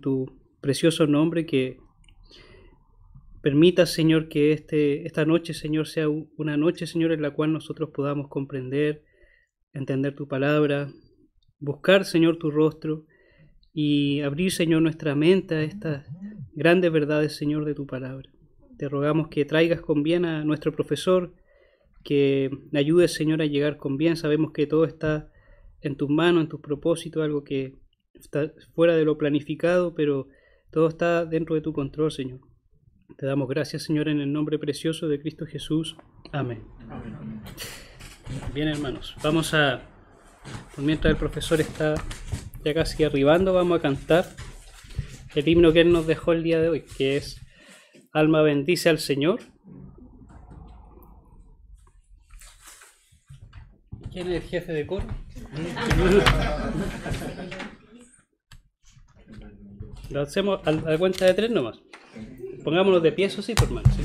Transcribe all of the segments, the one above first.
tu precioso nombre que permitas, Señor, que esta noche, Señor, sea una noche, Señor, en la cual nosotros podamos comprender, entender tu palabra, buscar, Señor, tu rostro y abrir, Señor, nuestra mente a estas grandes verdades, Señor, de tu palabra. Te rogamos que traigas con bien a nuestro profesor, que me ayudes, Señor, a llegar con bien. Sabemos que todo está en tus manos, en tus propósitos, algo que está fuera de lo planificado, pero todo está dentro de tu control, Señor. Te damos gracias, Señor, en el nombre precioso de Cristo Jesús. Amén. Amén. Bien, hermanos, vamos a, mientras el profesor está ya casi arribando, vamos a cantar el himno que él nos dejó el día de hoy, que es Alma bendice al Señor. ¿Quién es el jefe de coro? Lo hacemos a la cuenta de 3 nomás. Pongámonos de pie, eso sí, por mal. ¿Sí?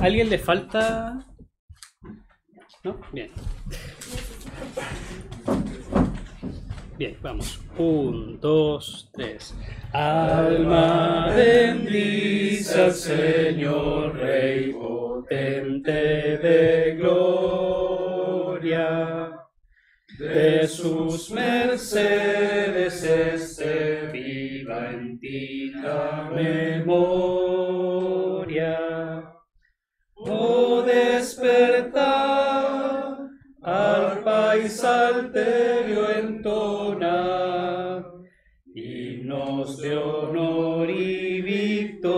¿Alguien le falta? ¿No? Bien. Bien, vamos. 1, 2, 3. Alma bendice al Señor, Rey potente de gloria. De sus mercedes esté viva en ti la memoria. Oh, despertar, arpa y salterio entonar, himnos de honor y victoria.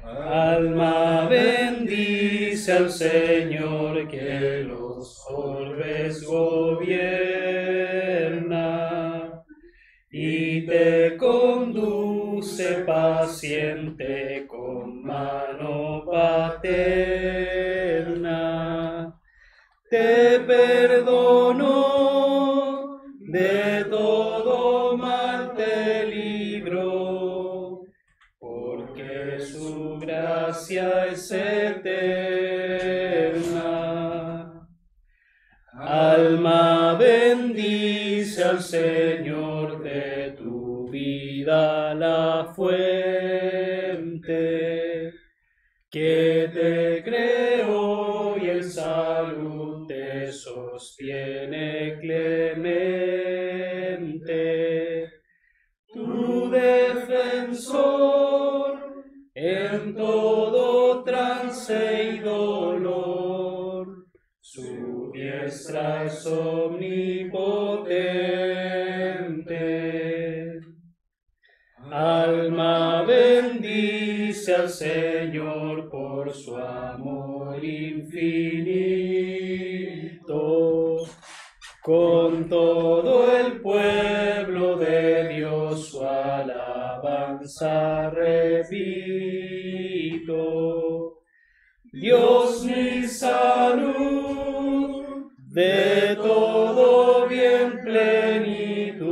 Alma bendice al Señor que los orbes gobierna y te conduce paciente con mano paterna. Te perdono, de todo mal te libró, porque su gracia es eterna. Alma bendice al Señor, de tu vida la fuente, que te creó y en salud te sostiene clemente. Tu defensor en todo trance y dolor, su diestra es omnipotente. Alma bendice al Señor por su amor infinito. Con todo el pueblo de Dios su alabanza repito. Dios mi salud, de todo bien plenitud,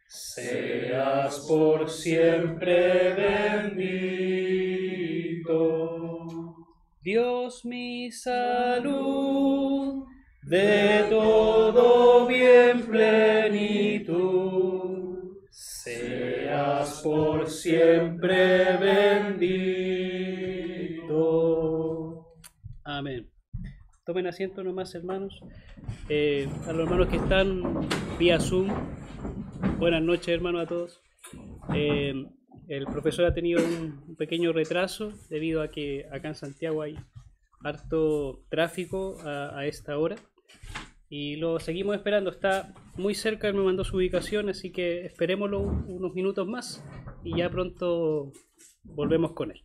seas por siempre bendito. Dios mi salud, de todo bien plenitud, seas por siempre bendito. Amén. Tomen asiento nomás, hermanos. A los hermanos que están vía Zoom, buenas noches, hermanos, a todos. El profesor ha tenido un pequeño retraso debido a que acá en Santiago hay harto tráfico a esta hora y lo seguimos esperando. Está muy cerca, él me mandó su ubicación, así que esperémoslo unos minutos más y ya pronto volvemos con él.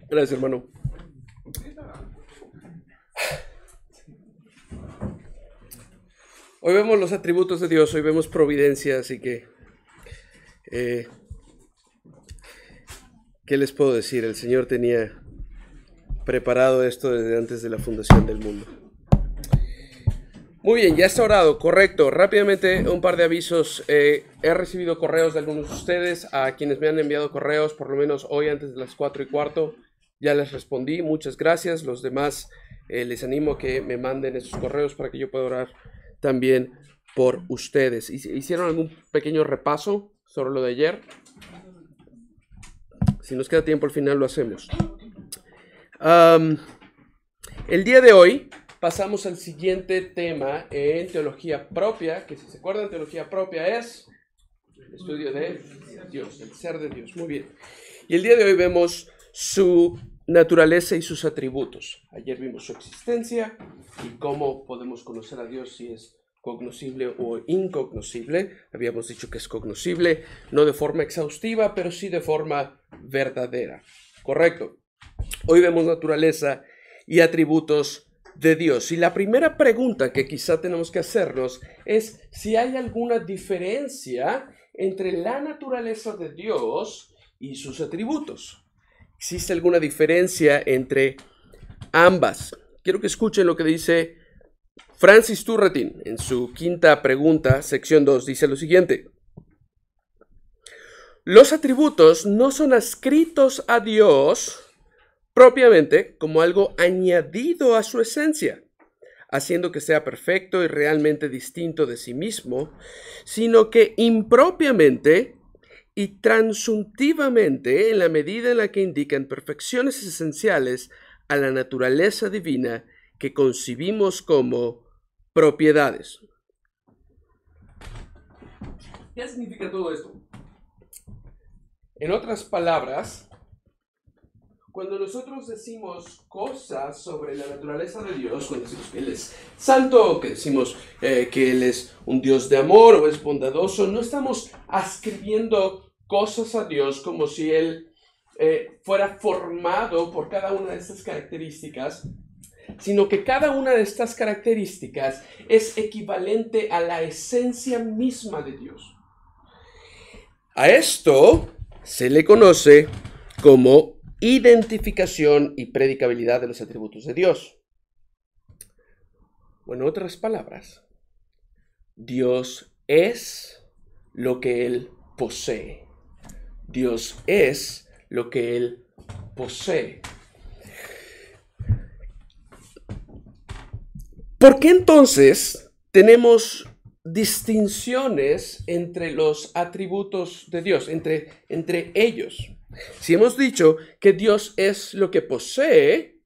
Gracias, hermano. Hoy vemos los atributos de Dios, hoy vemos providencia, así que ¿qué les puedo decir? El Señor tenía preparado esto desde antes de la fundación del mundo. Muy bien, ya está orado, correcto. Rápidamente un par de avisos. He recibido correos de algunos de ustedes, a quienes me han enviado correos, por lo menos hoy antes de las 4:15. Ya les respondí, muchas gracias. Los demás les animo a que me manden esos correos para que yo pueda orar también por ustedes. ¿Hicieron algún pequeño repaso sobre lo de ayer? Si nos queda tiempo al final lo hacemos. El día de hoy pasamos al siguiente tema en teología propia, que si se acuerdan, teología propia es el estudio de Dios, el ser de Dios. Muy bien. Y el día de hoy vemos su naturaleza y sus atributos. Ayer vimos su existencia y cómo podemos conocer a Dios, si es cognoscible o incognoscible. Habíamos dicho que es cognoscible, no de forma exhaustiva, pero sí de forma verdadera. Correcto. Hoy vemos naturaleza y atributos de Dios. Y la primera pregunta que quizá tenemos que hacernos es si hay alguna diferencia entre la naturaleza de Dios y sus atributos. ¿Existe alguna diferencia entre ambas? Quiero que escuchen lo que dice Francis Turretin en su quinta pregunta, sección 2. Dice lo siguiente: los atributos no son adscritos a Dios propiamente como algo añadido a su esencia, haciendo que sea perfecto y realmente distinto de sí mismo, sino que impropiamente y transuntivamente, en la medida en la que indican perfecciones esenciales a la naturaleza divina que concibimos como propiedades. ¿Qué significa todo esto? En otras palabras, cuando nosotros decimos cosas sobre la naturaleza de Dios, cuando decimos que Él es santo, que decimos que Él es un Dios de amor o es bondadoso, no estamos ascribiendo cosas a Dios como si Él fuera formado por cada una de estas características, sino que cada una de estas características es equivalente a la esencia misma de Dios. A esto se le conoce como identificación y predicabilidad de los atributos de Dios. O en otras palabras, Dios es lo que Él posee. Dios es lo que Él posee. ¿Por qué entonces tenemos distinciones entre los atributos de Dios, entre ellos? Si hemos dicho que Dios es lo que posee,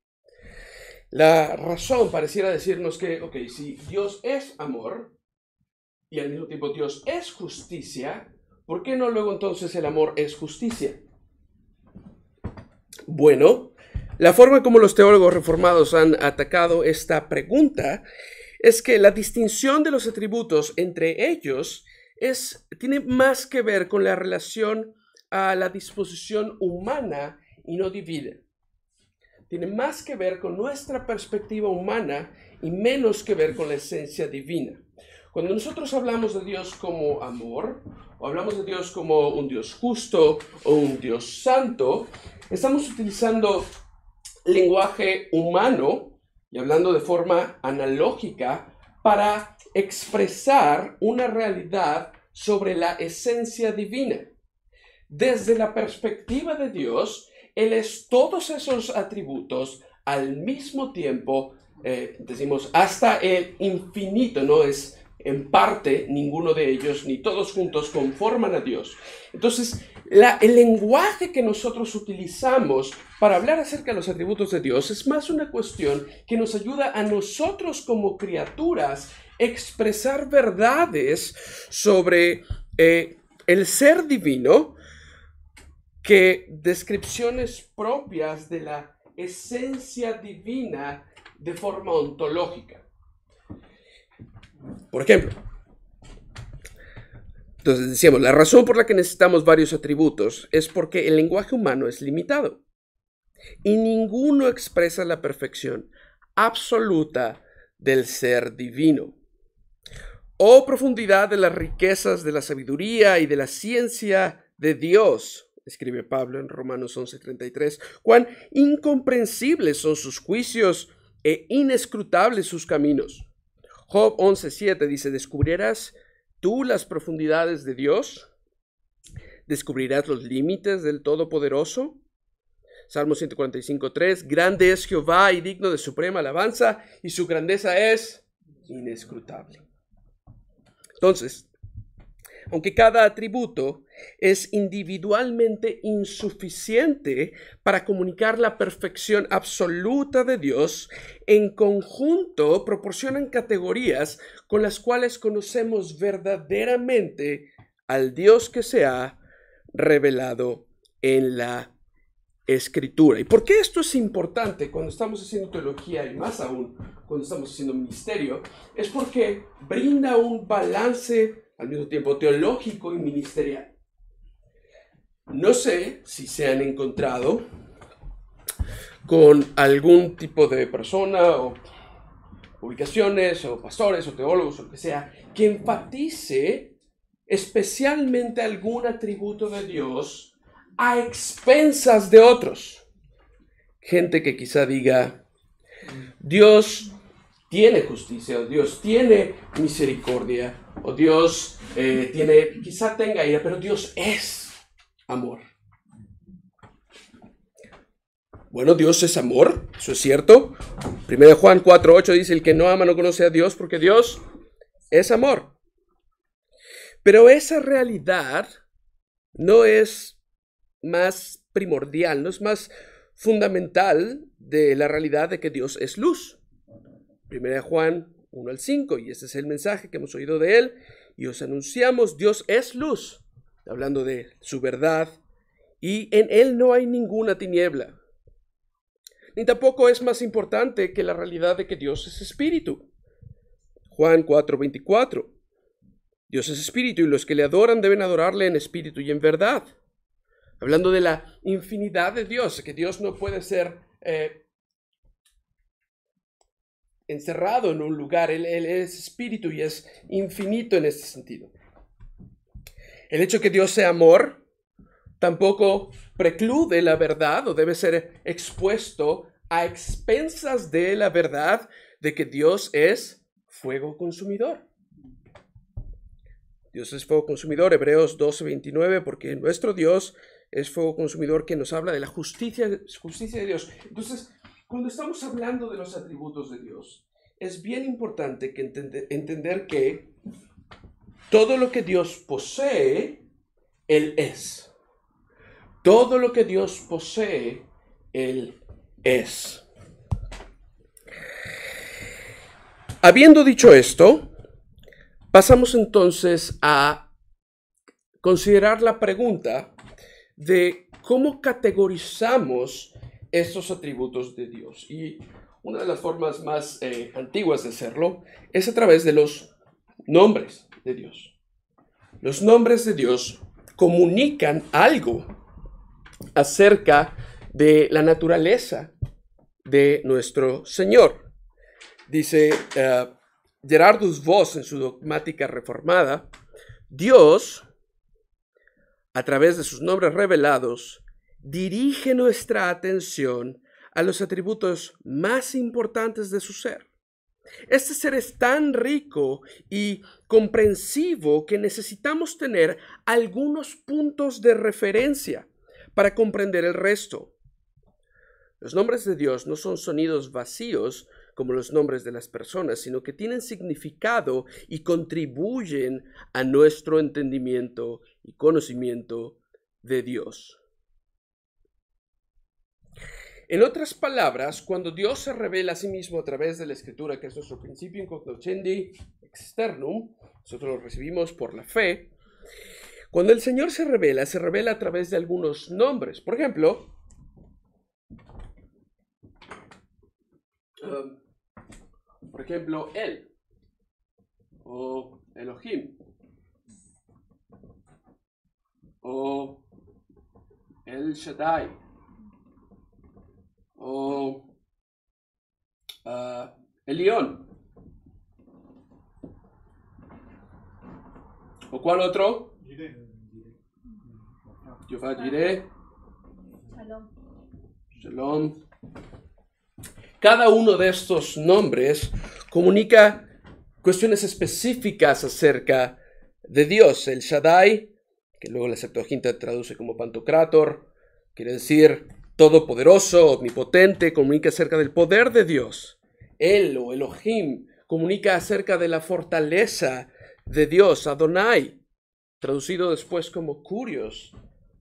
la razón pareciera decirnos que, si Dios es amor y al mismo tiempo Dios es justicia, ¿por qué no luego entonces el amor es justicia? Bueno, la forma como los teólogos reformados han atacado esta pregunta es que la distinción de los atributos entre ellos tiene más que ver con la relación a la disposición humana y no divina. Tiene más que ver con nuestra perspectiva humana y menos que ver con la esencia divina. Cuando nosotros hablamos de Dios como amor, o hablamos de Dios como un Dios justo o un Dios santo, estamos utilizando lenguaje humano y hablando de forma analógica para expresar una realidad sobre la esencia divina. Desde la perspectiva de Dios, Él es todos esos atributos al mismo tiempo, decimos, hasta el infinito, no es en parte ninguno de ellos, ni todos juntos conforman a Dios. Entonces, el lenguaje que nosotros utilizamos para hablar acerca de los atributos de Dios es más una cuestión que nos ayuda a nosotros como criaturas expresar verdades sobre el ser divino, que descripciones propias de la esencia divina de forma ontológica. Por ejemplo, Entonces decíamos, la razón por la que necesitamos varios atributos es porque el lenguaje humano es limitado y ninguno expresa la perfección absoluta del ser divino o profundidad de las riquezas de la sabiduría y de la ciencia de Dios, escribe Pablo en Romanos 11:33. Cuán incomprensibles son sus juicios e inescrutables sus caminos. Job 11:7 dice, ¿descubrirás tú las profundidades de Dios? ¿Descubrirás los límites del Todopoderoso? Salmo 145:3, grande es Jehová y digno de suprema alabanza, y su grandeza es inescrutable. Entonces, aunque cada atributo es individualmente insuficiente para comunicar la perfección absoluta de Dios, en conjunto proporcionan categorías con las cuales conocemos verdaderamente al Dios que se ha revelado en la Escritura. ¿Y por qué esto es importante cuando estamos haciendo teología y más aún cuando estamos haciendo ministerio? Es porque brinda un balance al mismo tiempo teológico y ministerial. No sé si se han encontrado con algún tipo de persona o publicaciones o pastores o teólogos o lo que sea que enfatice especialmente algún atributo de Dios a expensas de otros. Gente que quizá diga, Dios tiene justicia, o Dios tiene misericordia, o Dios quizá tenga ira, pero Dios es amor. Bueno, Dios es amor, eso es cierto. 1 Juan 4:8 dice, el que no ama no conoce a Dios porque Dios es amor. Pero esa realidad no es más primordial, no es más fundamental de la realidad de que Dios es luz. 1 Juan 1:5, y este es el mensaje que hemos oído de él, y os anunciamos, Dios es luz, hablando de su verdad, y en él no hay ninguna tiniebla. Ni tampoco es más importante que la realidad de que Dios es espíritu. Juan 4:24, Dios es espíritu, y los que le adoran deben adorarle en espíritu y en verdad. Hablando de la infinidad de Dios, que Dios no puede ser encerrado en un lugar, él es espíritu y es infinito en este sentido. El hecho de que Dios sea amor tampoco preclude la verdad o debe ser expuesto a expensas de la verdad de que Dios es fuego consumidor. Dios es fuego consumidor, Hebreos 12:29, porque nuestro Dios es fuego consumidor, que nos habla de la justicia de Dios. Entonces, cuando estamos hablando de los atributos de Dios, es bien importante que entender que todo lo que Dios posee, Él es. Todo lo que Dios posee, Él es. Habiendo dicho esto, pasamos entonces a considerar la pregunta de cómo categorizamos estos atributos de Dios. Y una de las formas más antiguas de hacerlo es a través de los nombres de Dios. Los nombres de Dios comunican algo acerca de la naturaleza de nuestro Señor. Dice Gerardus Voss en su dogmática reformada, Dios, a través de sus nombres revelados, dirige nuestra atención a los atributos más importantes de su ser. Este ser es tan rico y comprensivo que necesitamos tener algunos puntos de referencia para comprender el resto. Los nombres de Dios no son sonidos vacíos como los nombres de las personas, sino que tienen significado y contribuyen a nuestro entendimiento y conocimiento de Dios. En otras palabras, cuando Dios se revela a sí mismo a través de la Escritura, que es nuestro principio in cognoscendi externum, nosotros lo recibimos por la fe, cuando el Señor se revela a través de algunos nombres. Por ejemplo, Él o Elohim o El Shaddai, o Elión. ¿O cuál otro? Jehová Jireh. Shalom. Cada uno de estos nombres comunica cuestiones específicas acerca de Dios. El Shaddai, que luego la Septuaginta traduce como Pantocrátor, quiere decir todopoderoso, omnipotente, comunica acerca del poder de Dios. El o Elohim comunica acerca de la fortaleza de Dios. Adonai, traducido después como Curios,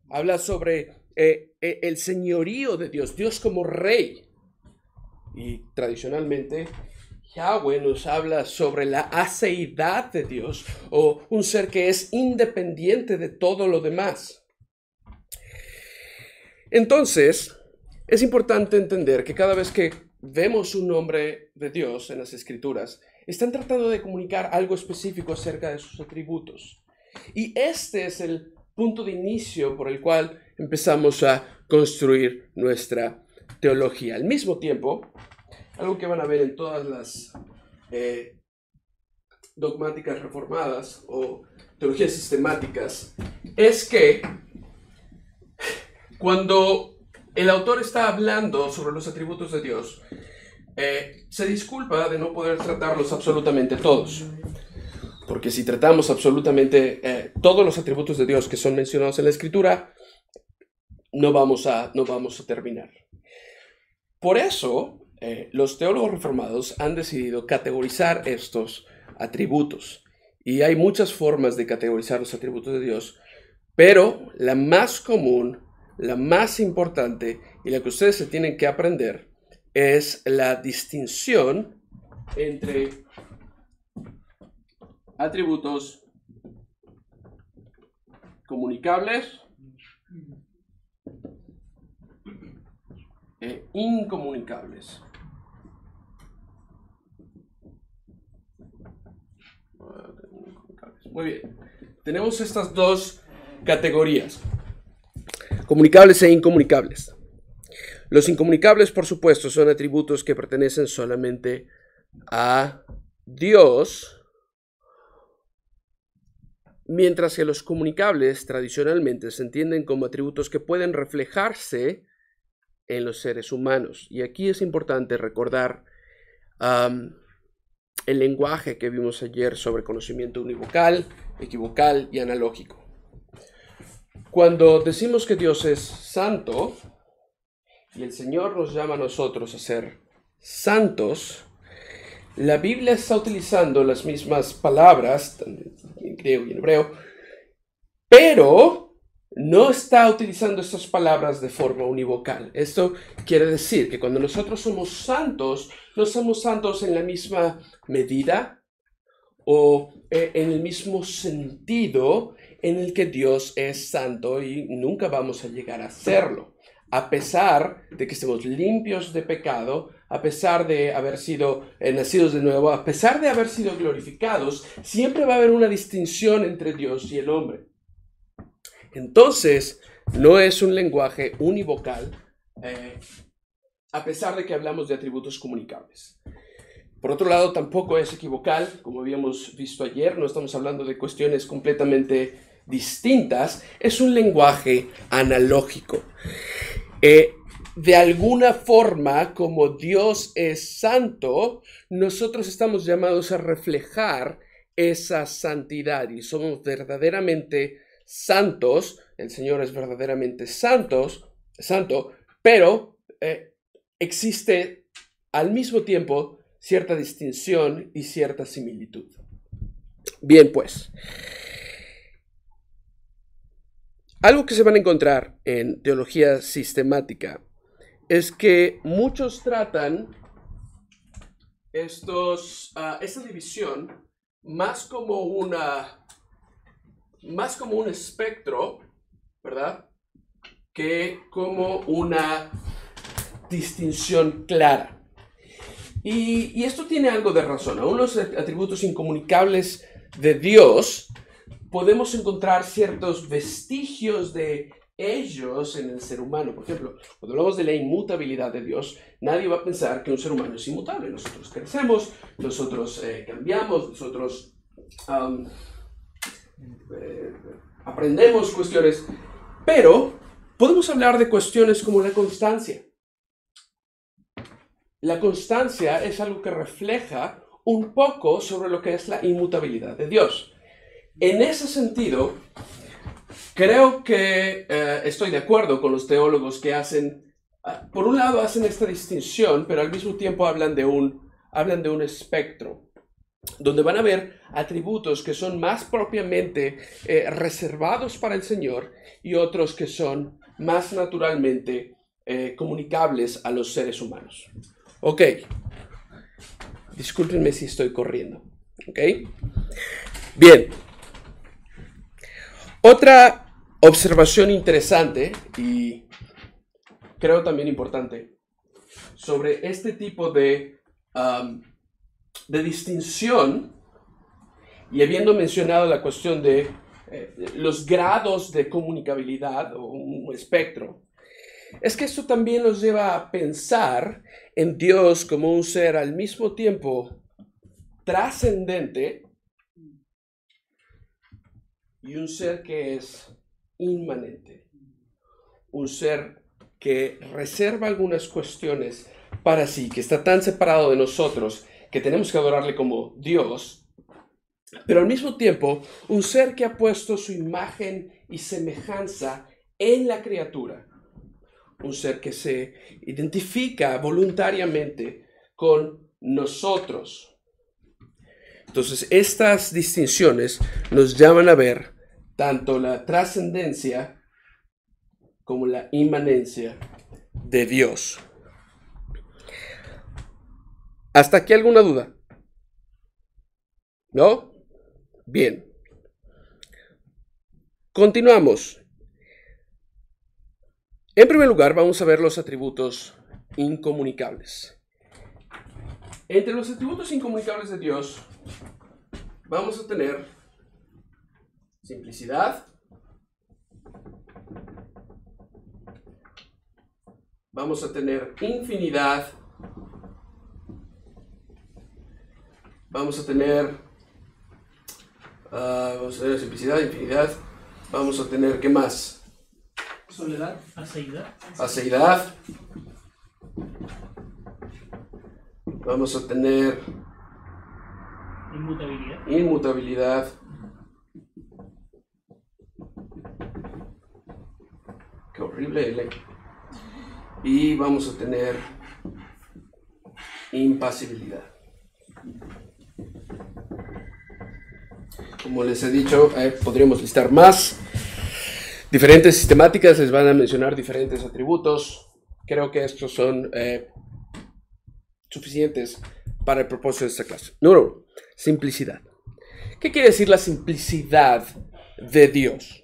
habla sobre el señorío de Dios, Dios como rey. Y tradicionalmente Yahweh nos habla sobre la aceidad de Dios, o un ser que es independiente de todo lo demás. Entonces, es importante entender que cada vez que vemos un nombre de Dios en las Escrituras, están tratando de comunicar algo específico acerca de sus atributos. Y este es el punto de inicio por el cual empezamos a construir nuestra teología. Al mismo tiempo, algo que van a ver en todas las dogmáticas reformadas o teologías sistemáticas, es que cuando el autor está hablando sobre los atributos de Dios, se disculpa de no poder tratarlos absolutamente todos. Porque si tratamos absolutamente todos los atributos de Dios que son mencionados en la Escritura, no vamos a terminar. Por eso, los teólogos reformados han decidido categorizar estos atributos. Y hay muchas formas de categorizar los atributos de Dios, pero la más común, la más importante y la que ustedes se tienen que aprender es la distinción entre atributos comunicables e incomunicables. Muy bien. Tenemos estas dos categorías, comunicables e incomunicables. Los incomunicables, por supuesto, son atributos que pertenecen solamente a Dios, mientras que los comunicables tradicionalmente se entienden como atributos que pueden reflejarse en los seres humanos. Y aquí es importante recordar el lenguaje que vimos ayer sobre conocimiento univocal, equivocal y analógico. Cuando decimos que Dios es santo y el Señor nos llama a nosotros a ser santos, la Biblia está utilizando las mismas palabras en griego y en hebreo, pero no está utilizando estas palabras de forma univocal. Esto quiere decir que cuando nosotros somos santos, no somos santos en la misma medida o en el mismo sentido en el que Dios es santo, y nunca vamos a llegar a serlo. A pesar de que estemos limpios de pecado, a pesar de haber sido nacidos de nuevo, a pesar de haber sido glorificados, siempre va a haber una distinción entre Dios y el hombre. Entonces, no es un lenguaje univocal, a pesar de que hablamos de atributos comunicables. Por otro lado, tampoco es equivocal, como habíamos visto ayer, no estamos hablando de cuestiones completamente distintas, es un lenguaje analógico. De alguna forma, como Dios es santo, nosotros estamos llamados a reflejar esa santidad y somos verdaderamente santos. El Señor es verdaderamente santo, pero existe al mismo tiempo cierta distinción y cierta similitud. Bien, pues, algo que se van a encontrar en teología sistemática es que muchos tratan esta división más como un espectro, ¿verdad?, que como una distinción clara. Y esto tiene algo de razón. Aún los atributos incomunicables de Dios podemos encontrar ciertos vestigios de ellos en el ser humano. Por ejemplo, cuando hablamos de la inmutabilidad de Dios, nadie va a pensar que un ser humano es inmutable. Nosotros crecemos, nosotros cambiamos, nosotros aprendemos cuestiones, pero podemos hablar de cuestiones como la constancia. La constancia es algo que refleja un poco sobre lo que es la inmutabilidad de Dios. En ese sentido, creo que estoy de acuerdo con los teólogos que hacen, por un lado hacen esta distinción, pero al mismo tiempo hablan de un espectro, donde van a ver atributos que son más propiamente reservados para el Señor y otros que son más naturalmente comunicables a los seres humanos. Ok, discúlpenme si estoy corriendo. Ok, bien. Otra observación interesante y creo también importante sobre este tipo de distinción, y habiendo mencionado la cuestión de los grados de comunicabilidad o un espectro, es que esto también nos lleva a pensar en Dios como un ser al mismo tiempo trascendente y un ser que es inmanente, un ser que reserva algunas cuestiones para sí, que está tan separado de nosotros que tenemos que adorarle como Dios, pero al mismo tiempo un ser que ha puesto su imagen y semejanza en la criatura, un ser que se identifica voluntariamente con nosotros. Entonces, estas distinciones nos llaman a ver tanto la trascendencia como la inmanencia de Dios. ¿Hasta aquí alguna duda? ¿No? Bien. Continuamos. En primer lugar, vamos a ver los atributos incomunicables. Entre los atributos incomunicables de Dios, vamos a tener simplicidad, vamos a tener infinidad, vamos a tener simplicidad, infinidad, vamos a tener, ¿qué más? Soledad, aceidad. Aceidad. Vamos a tener inmutabilidad. Qué horrible, L. Y vamos a tener impasibilidad. Como les he dicho, podríamos listar más. Diferentes sistemáticas les van a mencionar diferentes atributos. Creo que estos son suficientes para el propósito de esta clase. Número 1, simplicidad. ¿Qué quiere decir la simplicidad de Dios?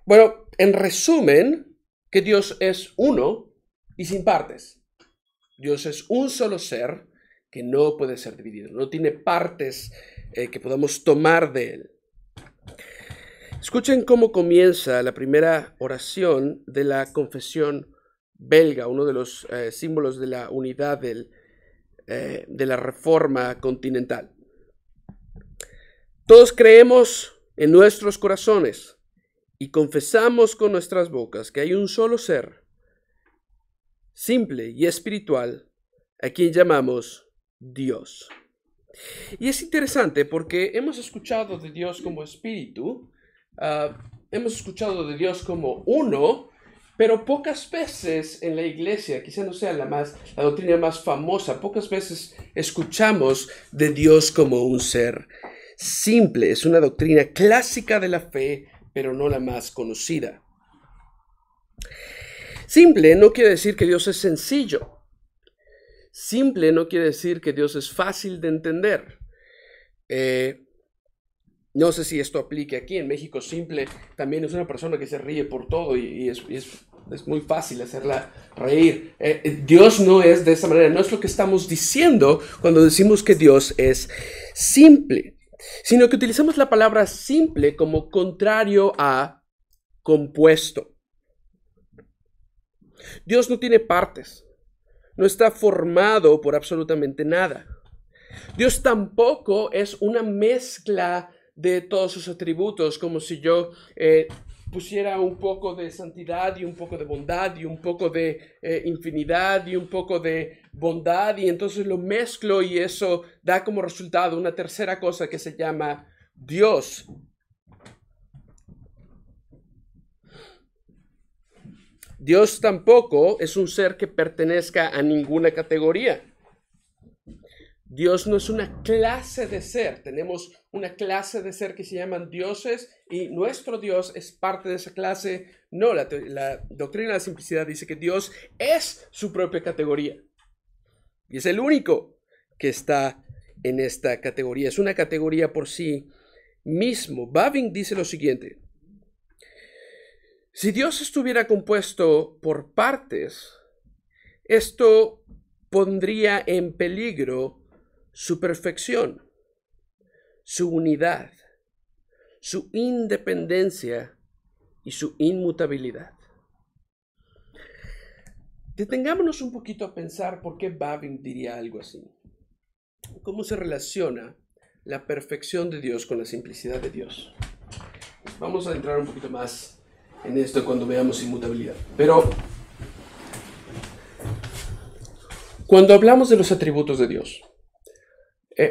Bueno, en resumen, que Dios es uno y sin partes. Dios es un solo ser que no puede ser dividido. No tiene partes que podamos tomar de él. Escuchen cómo comienza la primera oración de la confesión belga, uno de los símbolos de la unidad de la Reforma continental. Todos creemos en nuestros corazones y confesamos con nuestras bocas que hay un solo ser, simple y espiritual, a quien llamamos Dios. Y es interesante porque hemos escuchado de Dios como espíritu, hemos escuchado de Dios como uno, pero pocas veces en la iglesia, quizá no sea la doctrina más famosa, pocas veces escuchamos de Dios como un ser simple. Es una doctrina clásica de la fe, pero no la más conocida. Simple no quiere decir que Dios es sencillo. Simple no quiere decir que Dios es fácil de entender. No sé si esto aplique aquí. En México, simple también es una persona que se ríe por todo y es muy fácil hacerla reír. Dios no es de esa manera. No es lo que estamos diciendo cuando decimos que Dios es simple. sino que utilizamos la palabra simple como contrario a compuesto. Dios no tiene partes, no está formado por absolutamente nada. Dios tampoco es una mezcla de todos sus atributos, como si yo pusiera un poco de santidad y un poco de bondad y un poco de infinidad y un poco de bondad, y entonces lo mezclo y eso da como resultado una tercera cosa que se llama Dios. Dios tampoco es un ser que pertenezca a ninguna categoría. Dios no es una clase de ser. Tenemos una clase de ser que se llaman dioses y nuestro Dios es parte de esa clase. No, la doctrina de la simplicidad dice que Dios es su propia categoría. Y es el único que está en esta categoría. Es una categoría por sí mismo. Bavinck dice lo siguiente: si Dios estuviera compuesto por partes, esto pondría en peligro su perfección, su unidad, su independencia y su inmutabilidad. Detengámonos un poquito a pensar por qué Bavinck diría algo así. ¿Cómo se relaciona la perfección de Dios con la simplicidad de Dios? Vamos a entrar un poquito más en esto cuando veamos inmutabilidad. Pero cuando hablamos de los atributos de Dios,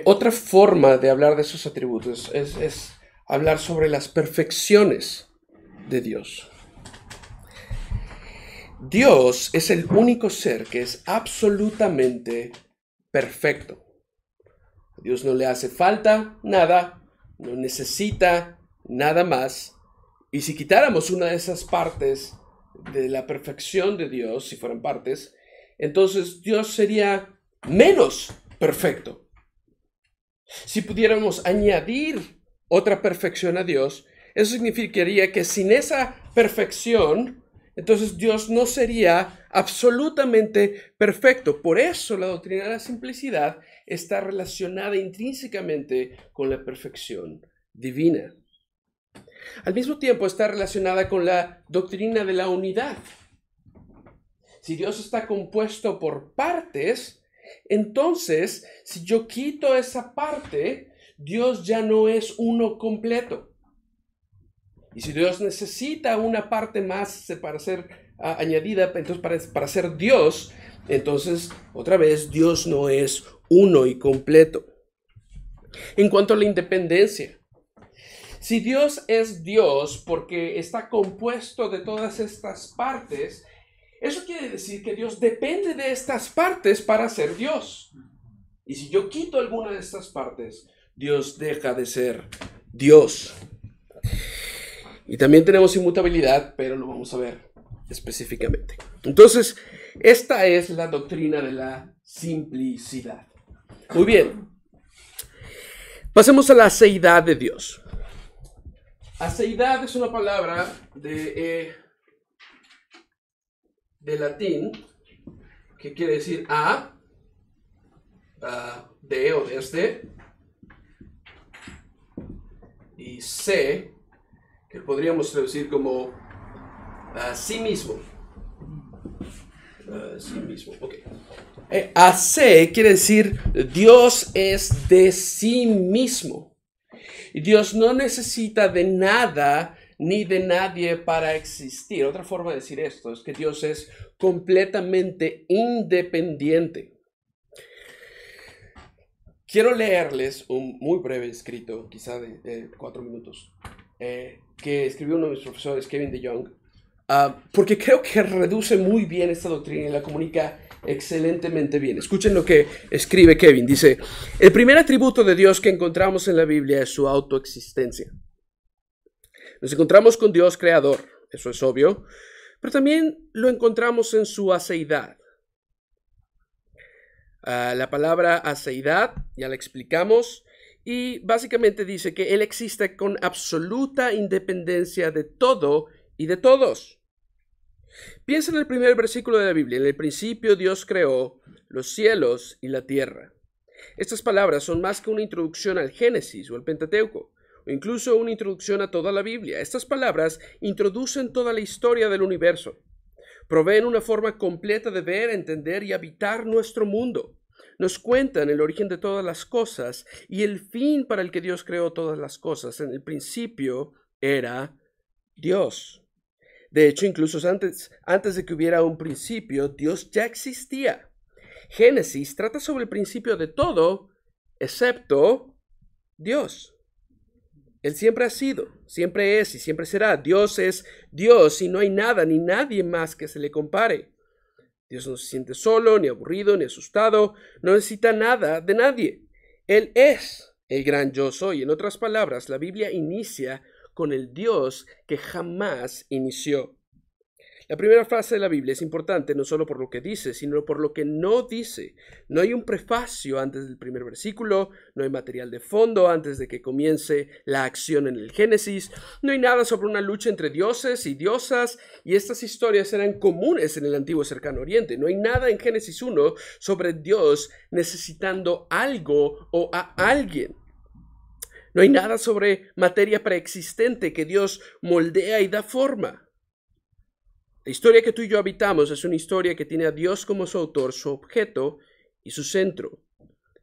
otra forma de hablar de esos atributos es hablar sobre las perfecciones de Dios. Dios es el único ser que es absolutamente perfecto. A Dios no le hace falta nada, no necesita nada más. Y si quitáramos una de esas partes de la perfección de Dios, si fueran partes, entonces Dios sería menos perfecto. Si pudiéramos añadir otra perfección a Dios, eso significaría que sin esa perfección, entonces Dios no sería absolutamente perfecto. Por eso la doctrina de la simplicidad está relacionada intrínsecamente con la perfección divina. Al mismo tiempo está relacionada con la doctrina de la unidad. Si Dios está compuesto por partes, entonces, si yo quito esa parte, Dios ya no es uno completo. Y si Dios necesita una parte más para ser añadida, entonces para ser Dios, entonces otra vez Dios no es uno y completo. En cuanto a la independencia, si Dios es Dios porque está compuesto de todas estas partes, eso quiere decir que Dios depende de estas partes para ser Dios. Y si yo quito alguna de estas partes, Dios deja de ser Dios. Y también tenemos inmutabilidad, pero lo vamos a ver específicamente. Entonces, esta es la doctrina de la simplicidad. Muy bien. Pasemos a la aceidad de Dios. Aceidad es una palabra de latín que quiere decir de o desde, y se, que podríamos traducir como sí mismo. Sí mismo, ok. Se quiere decir Dios es de sí mismo. Y Dios no necesita de nada ni de nadie para existir. Otra forma de decir esto es que Dios es completamente independiente. Quiero leerles un muy breve escrito, quizá de 4 minutos, que escribió uno de mis profesores, Kevin DeYoung, porque creo que reduce muy bien esta doctrina y la comunica excelentemente bien. Escuchen lo que escribe Kevin. Dice: el primer atributo de Dios que encontramos en la Biblia es su autoexistencia. Nos encontramos con Dios creador, eso es obvio, pero también lo encontramos en su aceidad. La palabra aceidad ya la explicamos y básicamente dice que Él existe con absoluta independencia de todo y de todos. Piensa en el primer versículo de la Biblia. En el principio Dios creó los cielos y la tierra. Estas palabras son más que una introducción al Génesis o al Pentateuco, o incluso una introducción a toda la Biblia. Estas palabras introducen toda la historia del universo. Proveen una forma completa de ver, entender y habitar nuestro mundo. Nos cuentan el origen de todas las cosas y el fin para el que Dios creó todas las cosas. En el principio era Dios. De hecho, incluso antes de que hubiera un principio, Dios ya existía. Génesis trata sobre el principio de todo, excepto Dios. Él siempre ha sido, siempre es y siempre será. Dios es Dios y no hay nada ni nadie más que se le compare. Dios no se siente solo, ni aburrido, ni asustado, no necesita nada de nadie. Él es el gran yo soy. En otras palabras, la Biblia inicia con el Dios que jamás inició. La primera frase de la Biblia es importante no solo por lo que dice, sino por lo que no dice. No hay un prefacio antes del primer versículo, no hay material de fondo antes de que comience la acción en el Génesis, no hay nada sobre una lucha entre dioses y diosas, y estas historias eran comunes en el antiguo cercano oriente. No hay nada en Génesis 1 sobre Dios necesitando algo o a alguien. No hay nada sobre materia preexistente que Dios moldea y da forma. La historia que tú y yo habitamos es una historia que tiene a Dios como su autor, su objeto y su centro.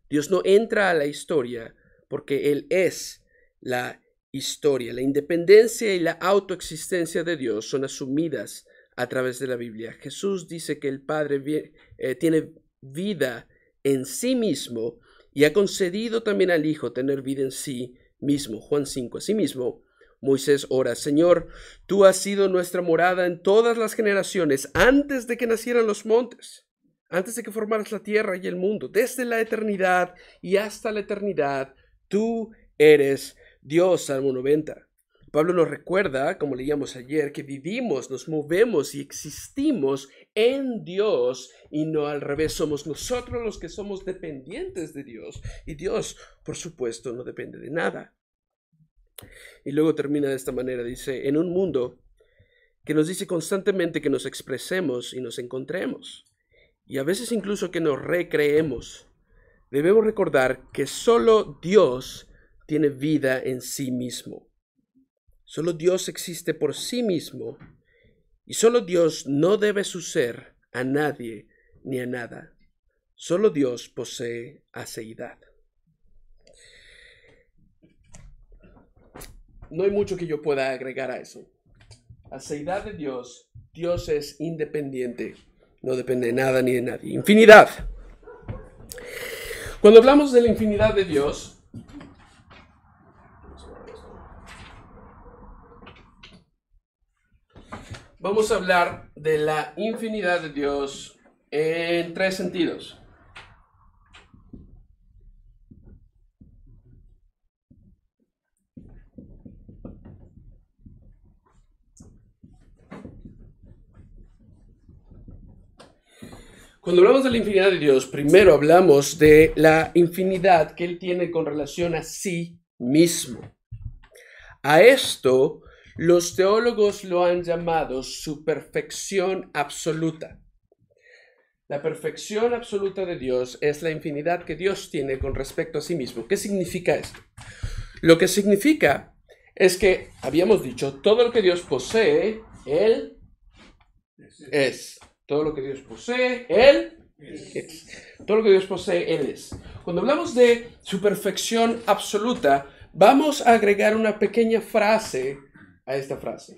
Dios no entra a la historia porque Él es la historia. La independencia y la autoexistencia de Dios son asumidas a través de la Biblia. Jesús dice que el Padre tiene vida en sí mismo y ha concedido también al Hijo tener vida en sí mismo. Juan 5. Asimismo, Moisés ora: Señor, tú has sido nuestra morada en todas las generaciones, antes de que nacieran los montes, antes de que formaras la tierra y el mundo, desde la eternidad y hasta la eternidad, tú eres Dios. Salmo 90. Pablo nos recuerda, como leíamos ayer, que vivimos, nos movemos y existimos en Dios y no al revés. Somos nosotros los que somos dependientes de Dios y Dios, por supuesto, no depende de nada. Y luego termina de esta manera, dice: en un mundo que nos dice constantemente que nos expresemos y nos encontremos, y a veces incluso que nos recreemos, debemos recordar que solo Dios tiene vida en sí mismo. Solo Dios existe por sí mismo, y solo Dios no debe su ser a nadie ni a nada. Solo Dios posee aceidad. No hay mucho que yo pueda agregar a eso. Aceidad de Dios. Dios es independiente. No depende de nada ni de nadie. Infinidad. Cuando hablamos de la infinidad de Dios, vamos a hablar de la infinidad de Dios en tres sentidos. Cuando hablamos de la infinidad de Dios, primero hablamos de la infinidad que Él tiene con relación a sí mismo. A esto los teólogos lo han llamado su perfección absoluta. La perfección absoluta de Dios es la infinidad que Dios tiene con respecto a sí mismo. ¿Qué significa esto? Lo que significa es que, habíamos dicho, todo lo que Dios posee, Él es. Todo lo que Dios posee, Él es. Todo lo que Dios posee, Él es. Cuando hablamos de su perfección absoluta, vamos a agregar una pequeña frase a esta frase.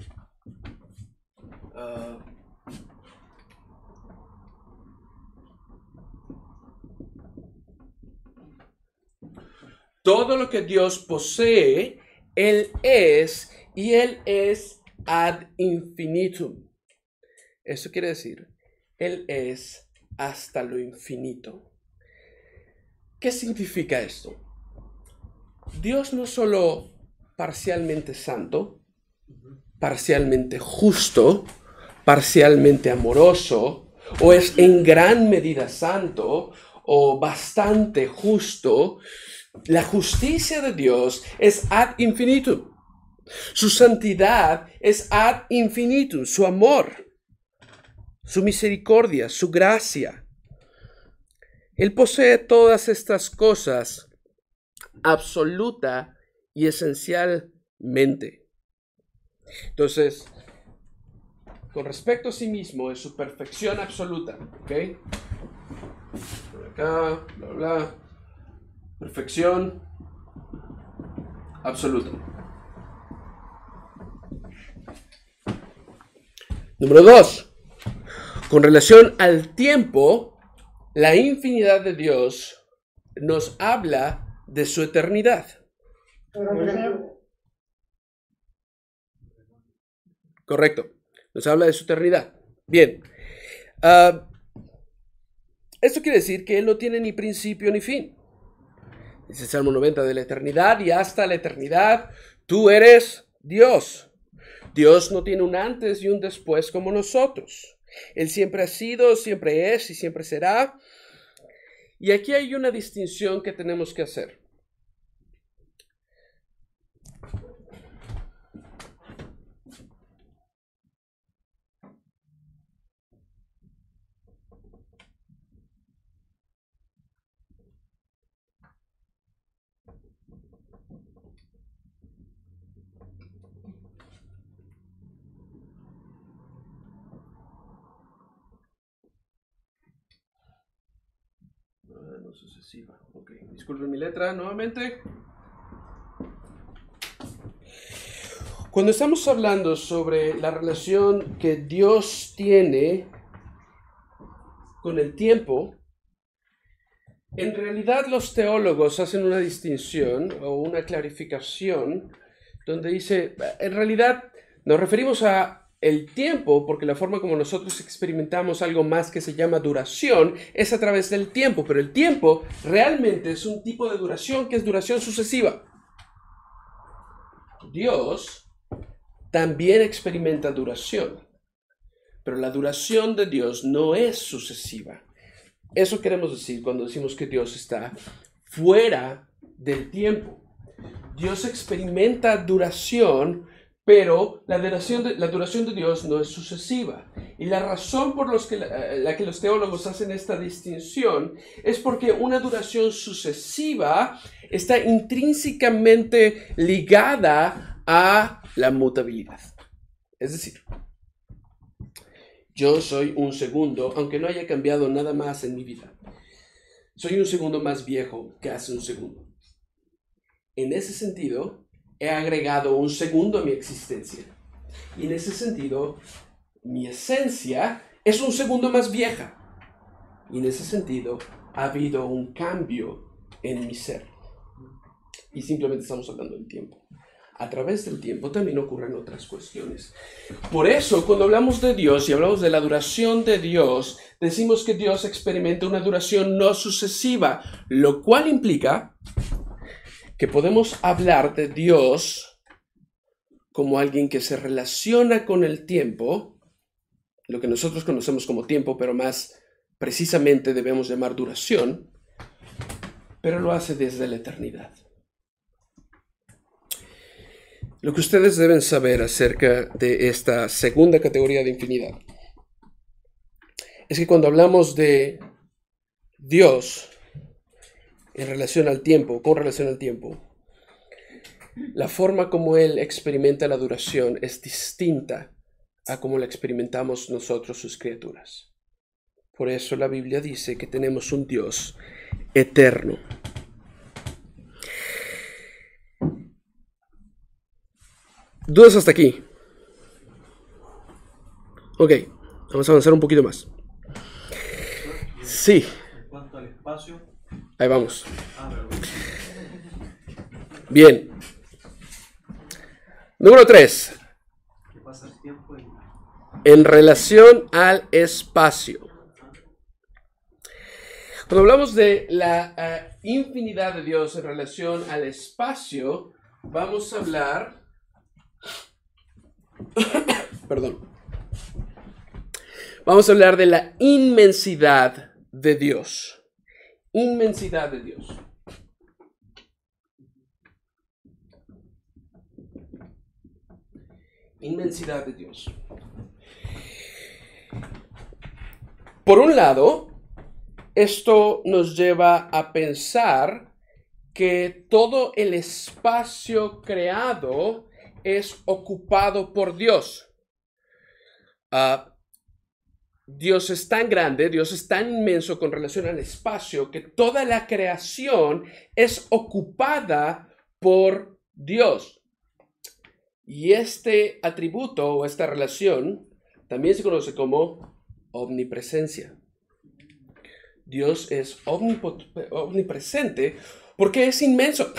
Todo lo que Dios posee, Él es, y Él es ad infinitum. Eso quiere decir, Él es hasta lo infinito. ¿Qué significa esto? Dios no es solo parcialmente santo, parcialmente justo, parcialmente amoroso, o es en gran medida santo, o bastante justo. La justicia de Dios es ad infinitum. Su santidad es ad infinitum. Su amor, su misericordia, su gracia. Él posee todas estas cosas absoluta y esencialmente. Entonces, con respecto a sí mismo, es su perfección absoluta. ¿Ok? Por acá, bla, bla. Perfección absoluta. Número 2. Con relación al tiempo, la infinidad de Dios nos habla de su eternidad. Correcto. Nos habla de su eternidad. Bien. Esto quiere decir que Él no tiene ni principio ni fin. Dice el Salmo 90, de la eternidad y hasta la eternidad, tú eres Dios. Dios no tiene un antes y un después como nosotros. Él siempre ha sido, siempre es y siempre será. Y aquí hay una distinción que tenemos que hacer. No sucesiva. Ok, disculpen mi letra nuevamente. Cuando estamos hablando sobre la relación que Dios tiene con el tiempo, en realidad los teólogos hacen una distinción o una clarificación donde dice, en realidad nos referimos a el tiempo porque la forma como nosotros experimentamos algo más que se llama duración es a través del tiempo, pero el tiempo realmente es un tipo de duración que es duración sucesiva. Dios también experimenta duración, pero la duración de Dios no es sucesiva. Eso queremos decir cuando decimos que Dios está fuera del tiempo. Dios experimenta duración, pero la duración de Dios no es sucesiva. Y la razón por la que los teólogos hacen esta distinción es porque una duración sucesiva está intrínsecamente ligada a la mutabilidad. Es decir, yo soy un segundo, aunque no haya cambiado nada más en mi vida. Soy un segundo más viejo que hace un segundo. En ese sentido, he agregado un segundo a mi existencia. Y en ese sentido, mi esencia es un segundo más vieja. Y en ese sentido, ha habido un cambio en mi ser. Y simplemente estamos hablando del tiempo. A través del tiempo también ocurren otras cuestiones. Por eso, cuando hablamos de Dios y hablamos de la duración de Dios, decimos que Dios experimenta una duración no sucesiva, lo cual implica que podemos hablar de Dios como alguien que se relaciona con el tiempo, lo que nosotros conocemos como tiempo, pero más precisamente debemos llamar duración, pero lo hace desde la eternidad. Lo que ustedes deben saber acerca de esta segunda categoría de infinidad es que cuando hablamos de Dios en relación al tiempo, con relación al tiempo, la forma como Él experimenta la duración es distinta a como la experimentamos nosotros, sus criaturas. Por eso la Biblia dice que tenemos un Dios eterno. ¿Dudas hasta aquí? Ok, vamos a avanzar un poquito más. Sí. En cuanto al espacio. Ahí vamos. Bien. Número 3. ¿Qué pasa el tiempo? En relación al espacio. Cuando hablamos de la infinidad de Dios en relación al espacio, vamos a hablar... Perdón. Vamos a hablar de la inmensidad de Dios. Inmensidad de Dios. Inmensidad de Dios. Por un lado, esto nos lleva a pensar que todo el espacio creado es ocupado por Dios. Dios es tan grande, Dios es tan inmenso con relación al espacio, que toda la creación es ocupada por Dios. Y este atributo o esta relación también se conoce como omnipresencia. Dios es omnipresente porque es inmenso,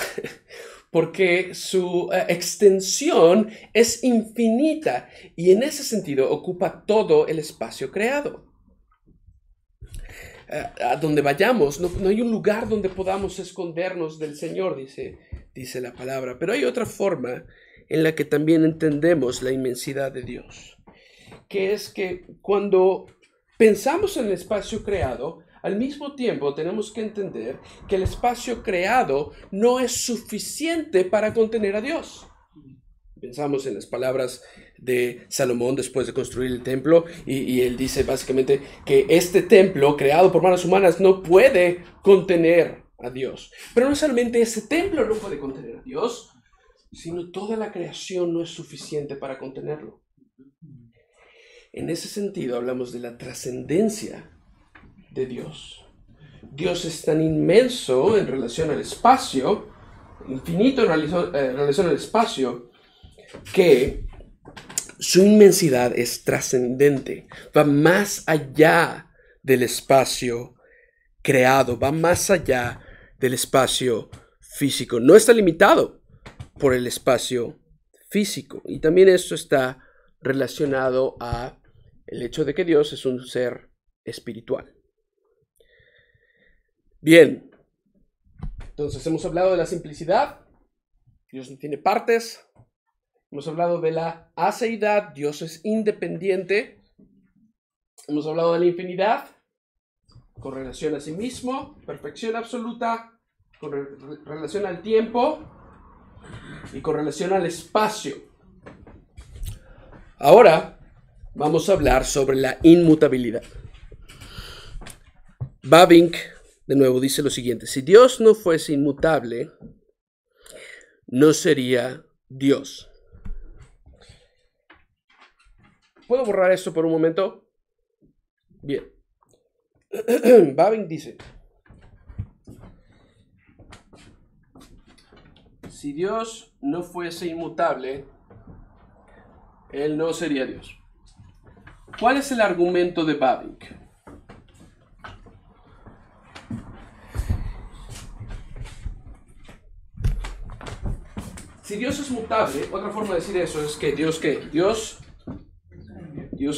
porque su extensión es infinita y en ese sentido ocupa todo el espacio creado. A donde vayamos, no hay un lugar donde podamos escondernos del Señor, dice la palabra. Pero hay otra forma en la que también entendemos la inmensidad de Dios, que es que cuando pensamos en el espacio creado, al mismo tiempo tenemos que entender que el espacio creado no es suficiente para contener a Dios. Pensamos en las palabras de Salomón después de construir el templo y él dice básicamente que este templo creado por manos humanas no puede contener a Dios. Pero no solamente ese templo no puede contener a Dios, sino toda la creación no es suficiente para contenerlo. En ese sentido hablamos de la trascendencia de Dios. Dios es tan inmenso en relación al espacio, infinito en relación al espacio, que su inmensidad es trascendente, va más allá del espacio creado, va más allá del espacio físico. No está limitado por el espacio físico. Y también esto está relacionado a el hecho de que Dios es un ser espiritual. Bien, entonces hemos hablado de la simplicidad, Dios no tiene partes. Hemos hablado de la aceidad, Dios es independiente. Hemos hablado de la infinidad, con relación a sí mismo, perfección absoluta, con relación al tiempo y con relación al espacio. Ahora vamos a hablar sobre la inmutabilidad. Bavinck, de nuevo, dice lo siguiente: si Dios no fuese inmutable, no sería Dios. ¿Puedo borrar esto por un momento? Bien. Bavinck dice: si Dios no fuese inmutable, Él no sería Dios. ¿Cuál es el argumento de Bavinck? Si Dios es mutable, otra forma de decir eso es que Dios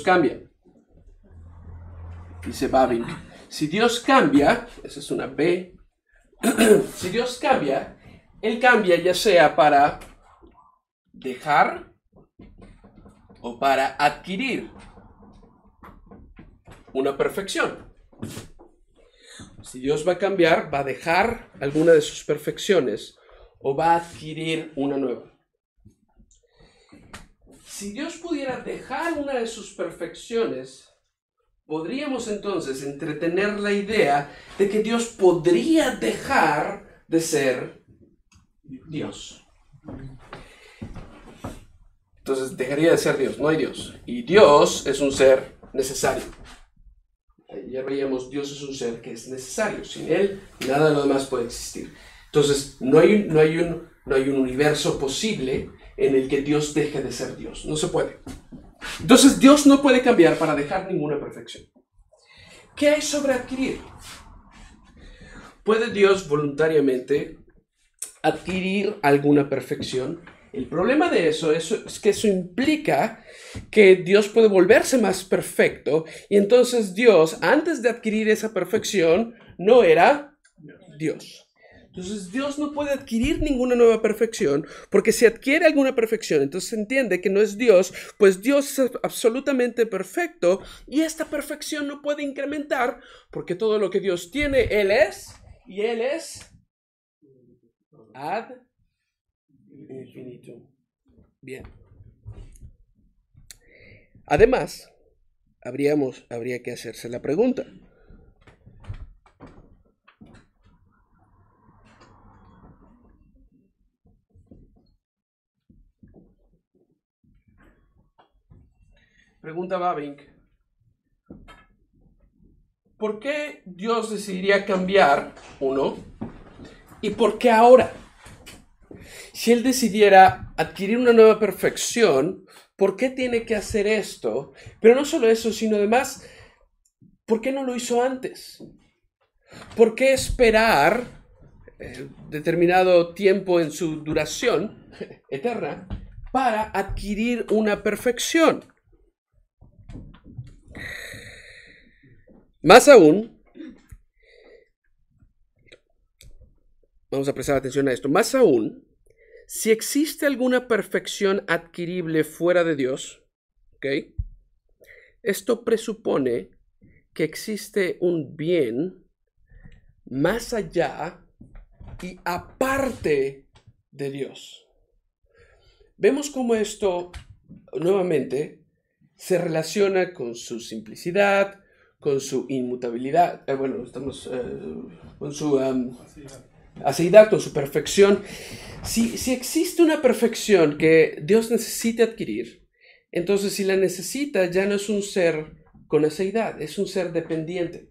cambia. Dice Bavinck: si Dios cambia, esa es una B, si Dios cambia, Él cambia ya sea para dejar o para adquirir una perfección. Si Dios va a cambiar, va a dejar alguna de sus perfecciones o va a adquirir una nueva. Si Dios pudiera dejar una de sus perfecciones, podríamos entonces entretener la idea de que Dios podría dejar de ser Dios. Entonces dejaría de ser Dios, no hay Dios. Y Dios es un ser necesario. Ya veíamos, Dios es un ser que es necesario. Sin Él, nada de lo demás puede existir. Entonces, no hay un universo posible en el que Dios deje de ser Dios. No se puede. Entonces, Dios no puede cambiar para dejar ninguna perfección. ¿Qué hay sobre adquirir? ¿Puede Dios voluntariamente adquirir alguna perfección? El problema de eso es que eso implica que Dios puede volverse más perfecto y entonces Dios, antes de adquirir esa perfección, no era Dios. Entonces Dios no puede adquirir ninguna nueva perfección, porque si adquiere alguna perfección, entonces se entiende que no es Dios, pues Dios es absolutamente perfecto y esta perfección no puede incrementar, porque todo lo que Dios tiene, Él es, y Él es ad infinitum. Bien. Además, habría que hacerse la pregunta: pregunta Bavinck, ¿por qué Dios decidiría cambiar, uno? ¿Y por qué ahora? Si Él decidiera adquirir una nueva perfección, ¿por qué tiene que hacer esto? Pero no solo eso, sino además, ¿por qué no lo hizo antes? ¿Por qué esperar determinado tiempo en su duración eterna para adquirir una perfección? Más aún, vamos a prestar atención a esto, más aún, si existe alguna perfección adquirible fuera de Dios, ¿ok? Esto presupone que existe un bien más allá y aparte de Dios. Vemos cómo esto, nuevamente, se relaciona con su simplicidad, con su inmutabilidad, con su aceidad, con su perfección. Si existe una perfección que Dios necesita adquirir, entonces si la necesita ya no es un ser con aceidad, es un ser dependiente.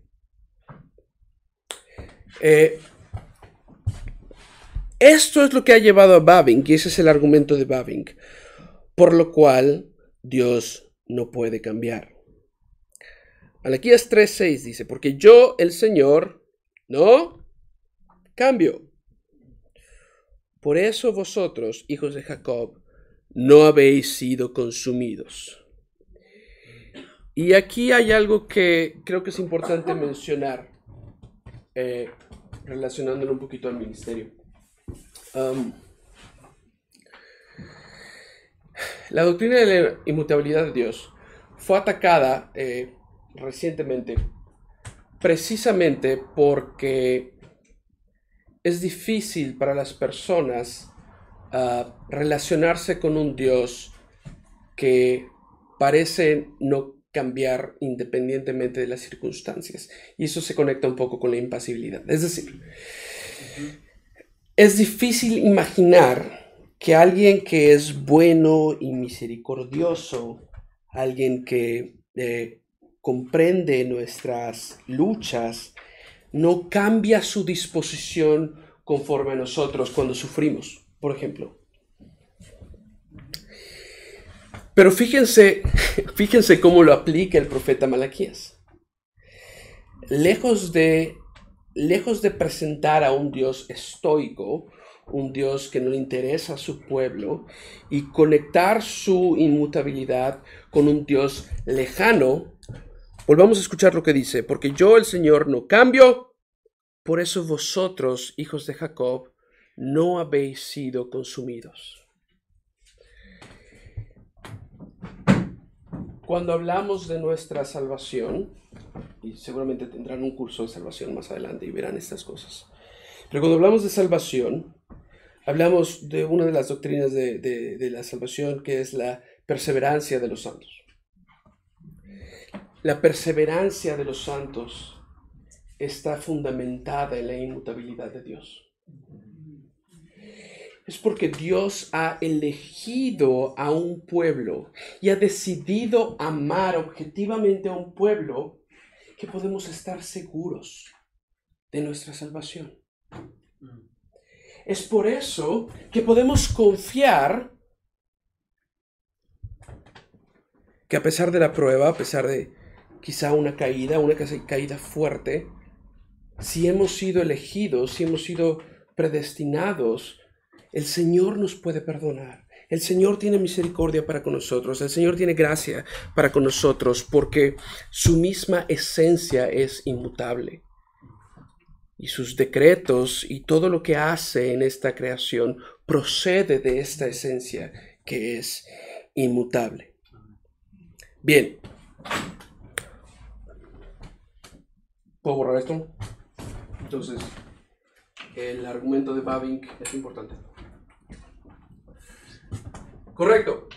Esto es lo que ha llevado a Bavinck, y ese es el argumento de Bavinck, por lo cual Dios no puede cambiar. Malaquías 3:6 dice, porque yo, el Señor, no cambio. Por eso vosotros, hijos de Jacob, no habéis sido consumidos. Y aquí hay algo que creo que es importante mencionar, relacionándolo un poquito al ministerio. La doctrina de la inmutabilidad de Dios fue atacada recientemente precisamente porque es difícil para las personas relacionarse con un Dios que parece no cambiar independientemente de las circunstancias. Y eso se conecta un poco con la impasibilidad. Es decir, es difícil imaginar que alguien que es bueno y misericordioso, alguien que comprende nuestras luchas, no cambia su disposición conforme a nosotros cuando sufrimos, por ejemplo. Pero fíjense cómo lo aplica el profeta Malaquías. Lejos de presentar a un Dios estoico, un Dios que no le interesa a su pueblo, y conectar su inmutabilidad con un Dios lejano, volvamos a escuchar lo que dice, porque yo, el Señor, no cambio, por eso vosotros, hijos de Jacob, no habéis sido consumidos. Cuando hablamos de nuestra salvación, y seguramente tendrán un curso de salvación más adelante y verán estas cosas, pero cuando hablamos de salvación, hablamos de una de las doctrinas de la salvación, que es la perseverancia de los santos. La perseverancia de los santos está fundamentada en la inmutabilidad de Dios. Es porque Dios ha elegido a un pueblo y ha decidido amar objetivamente a un pueblo que podemos estar seguros de nuestra salvación. Es por eso que podemos confiar que a pesar de la prueba, a pesar de quizá una caída fuerte, si hemos sido elegidos, si hemos sido predestinados, el Señor nos puede perdonar. El Señor tiene misericordia para con nosotros. El Señor tiene gracia para con nosotros porque su misma esencia es inmutable. Y sus decretos y todo lo que hace en esta creación procede de esta esencia que es inmutable. Bien. ¿Puedo borrar esto? Entonces, el argumento de Bavinck es importante. Correcto.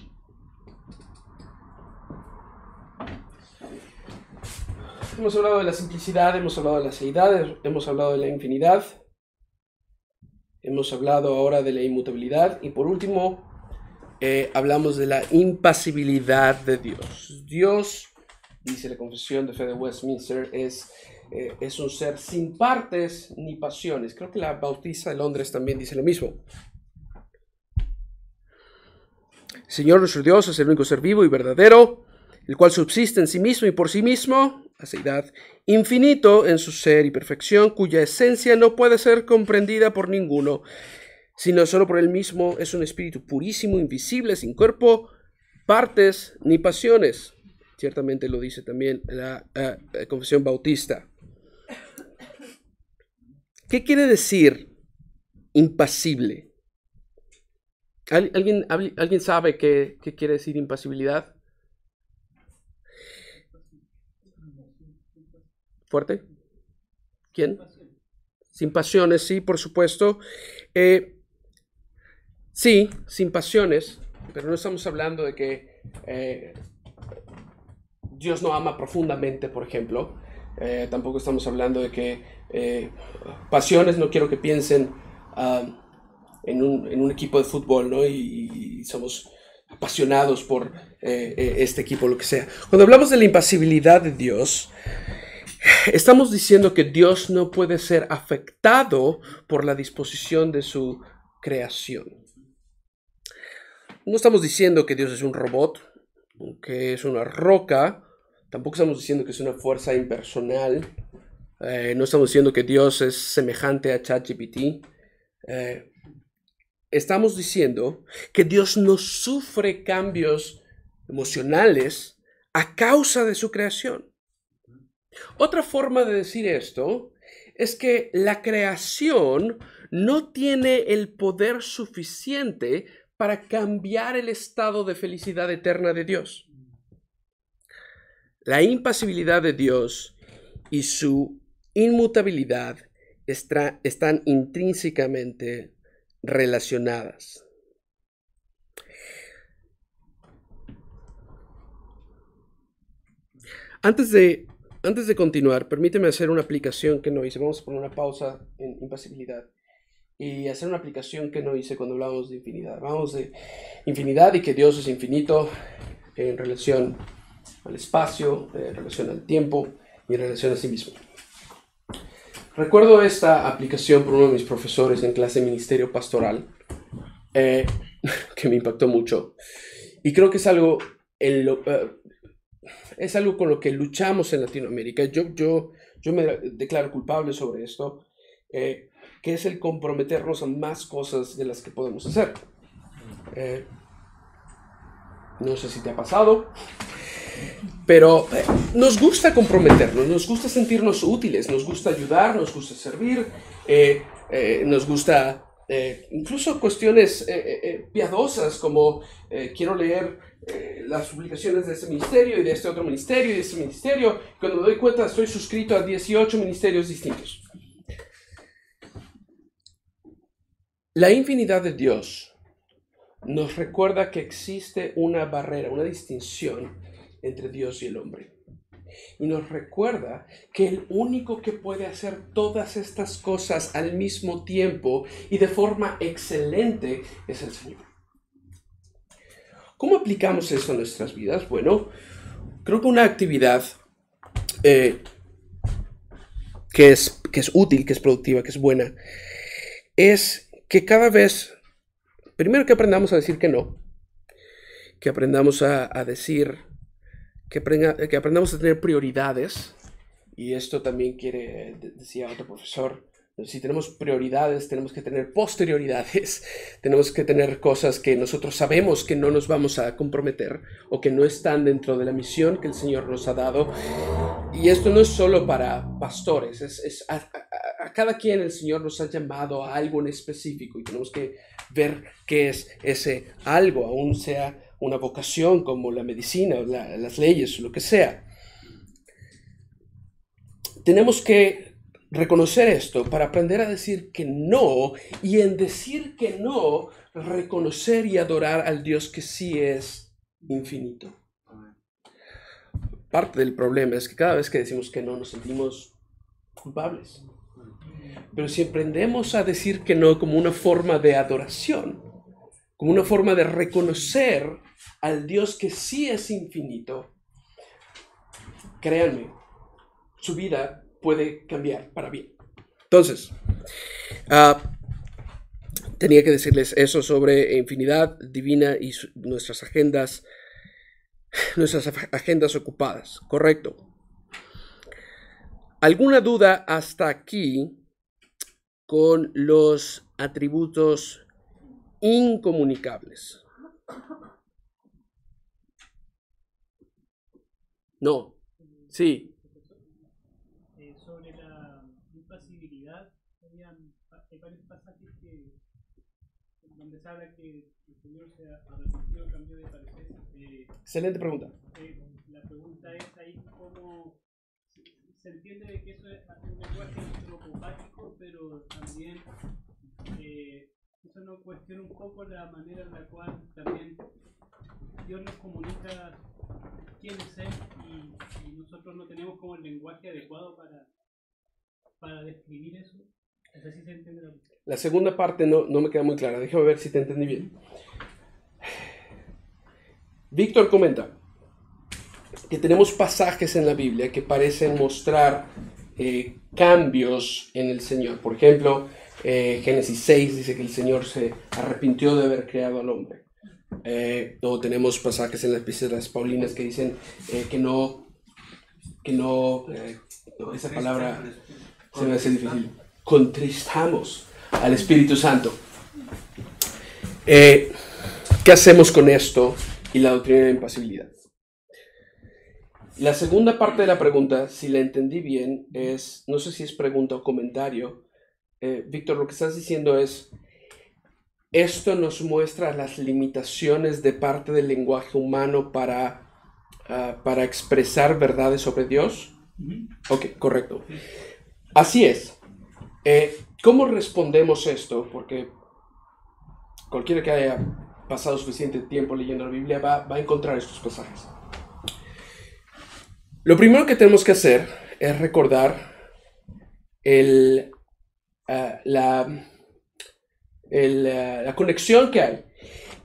Hemos hablado de la simplicidad, hemos hablado de la aceidad, hemos hablado de la infinidad, hemos hablado ahora de la inmutabilidad y por último hablamos de la impasibilidad de Dios. Dios, dice la Confesión de Fe de Westminster, es un ser sin partes ni pasiones. Creo que la Bautista de Londres también dice lo mismo. El Señor nuestro Dios es el único ser vivo y verdadero, el cual subsiste en sí mismo y por sí mismo, aseidad, infinito en su ser y perfección, cuya esencia no puede ser comprendida por ninguno, sino solo por él mismo. Es un espíritu purísimo, invisible, sin cuerpo, partes ni pasiones. Ciertamente lo dice también la Confesión Bautista. ¿Qué quiere decir impasible? ¿Alguien sabe qué quiere decir impasibilidad? ¿Fuerte? ¿Quién? Sin pasiones, sí, por supuesto. Sí, sin pasiones, pero no estamos hablando de que Dios no ama profundamente, por ejemplo. Tampoco estamos hablando de que pasiones, no quiero que piensen en un equipo de fútbol, ¿no? Y somos apasionados por este equipo, lo que sea. Cuando hablamos de la impasibilidad de Dios, estamos diciendo que Dios no puede ser afectado por la disposición de su creación. No estamos diciendo que Dios es un robot, que es una roca. Tampoco estamos diciendo que es una fuerza impersonal. No estamos diciendo que Dios es semejante a ChatGPT. Estamos diciendo que Dios no sufre cambios emocionales a causa de su creación. Otra forma de decir esto es que la creación no tiene el poder suficiente para cambiar el estado de felicidad eterna de Dios. La impasibilidad de Dios y su inmutabilidad están intrínsecamente relacionadas. Antes de continuar, permíteme hacer una aplicación que no hice. Vamos a poner una pausa en impasibilidad y hacer una aplicación que no hice cuando hablábamos de infinidad. Hablamos de infinidad y que Dios es infinito en relación al espacio, en relación al tiempo y en relación a sí mismo. Recuerdo esta aplicación por uno de mis profesores en clase de ministerio pastoral que me impactó mucho, y creo que es algo con lo que luchamos en Latinoamérica. Yo me declaro culpable sobre esto, que es el comprometernos a más cosas de las que podemos hacer. No sé si te ha pasado, pero nos gusta comprometernos, nos gusta sentirnos útiles, nos gusta ayudar, nos gusta servir, nos gusta incluso cuestiones piadosas como quiero leer las publicaciones de este ministerio y de este otro ministerio y de este ministerio. Cuando me doy cuenta estoy suscrito a 18 ministerios distintos. La infinidad de Dios nos recuerda que existe una barrera, una distinción entre Dios y el hombre. Y nos recuerda que el único que puede hacer todas estas cosas al mismo tiempo y de forma excelente es el Señor. ¿Cómo aplicamos esto a nuestras vidas? Bueno, creo que una actividad que es útil, que es productiva, que es buena, es que cada vez, primero que aprendamos a decir que no, que aprendamos a decir, que aprendamos a tener prioridades. Y esto también decía otro profesor, si tenemos prioridades, tenemos que tener posterioridades, tenemos que tener cosas que nosotros sabemos que no nos vamos a comprometer o que no están dentro de la misión que el Señor nos ha dado. Y esto no es solo para pastores, a cada quien el Señor nos ha llamado a algo en específico y tenemos que ver qué es ese algo, aún sea una vocación como la medicina, las leyes, lo que sea. Tenemos que reconocer esto para aprender a decir que no, y en decir que no, reconocer y adorar al Dios que sí es infinito. Parte del problema es que cada vez que decimos que no nos sentimos culpables. Pero si aprendemos a decir que no como una forma de adoración, como una forma de reconocer al Dios que sí es infinito, créanme, su vida puede cambiar para bien. Entonces, tenía que decirles eso sobre infinidad divina y nuestras agendas ocupadas. Correcto. ¿Alguna duda hasta aquí con los atributos incomunicables? No. Sí. Sobre la impasibilidad, hay varios pasajes donde se habla que el Señor se arrepintió, cambió de parecer. Excelente pregunta. La pregunta es ahí cómo se entiende de que eso es un lenguaje antropopático, pero también eso nos cuestiona un poco la manera en la cual también Dios nos comunica quién es Él y nosotros no tenemos como el lenguaje adecuado para describir eso. No sé si se entiende la pregunta. La segunda parte no me queda muy clara. Déjame ver si te entendí bien. Víctor comenta que tenemos pasajes en la Biblia que parecen mostrar cambios en el Señor. Por ejemplo, Génesis 6 dice que el Señor se arrepintió de haber creado al hombre. O tenemos pasajes en las epístolas paulinas que dicen esa palabra se me hace difícil. Contristamos al Espíritu Santo. ¿Qué hacemos con esto y la doctrina de la impasibilidad? La segunda parte de la pregunta, si la entendí bien, es, no sé si es pregunta o comentario. Víctor, lo que estás diciendo es, esto nos muestra las limitaciones de parte del lenguaje humano para expresar verdades sobre Dios. Ok, correcto. Así es. ¿Cómo respondemos esto? Porque cualquiera que haya pasado suficiente tiempo leyendo la Biblia va a encontrar estos pasajes. Lo primero que tenemos que hacer es recordar la conexión que hay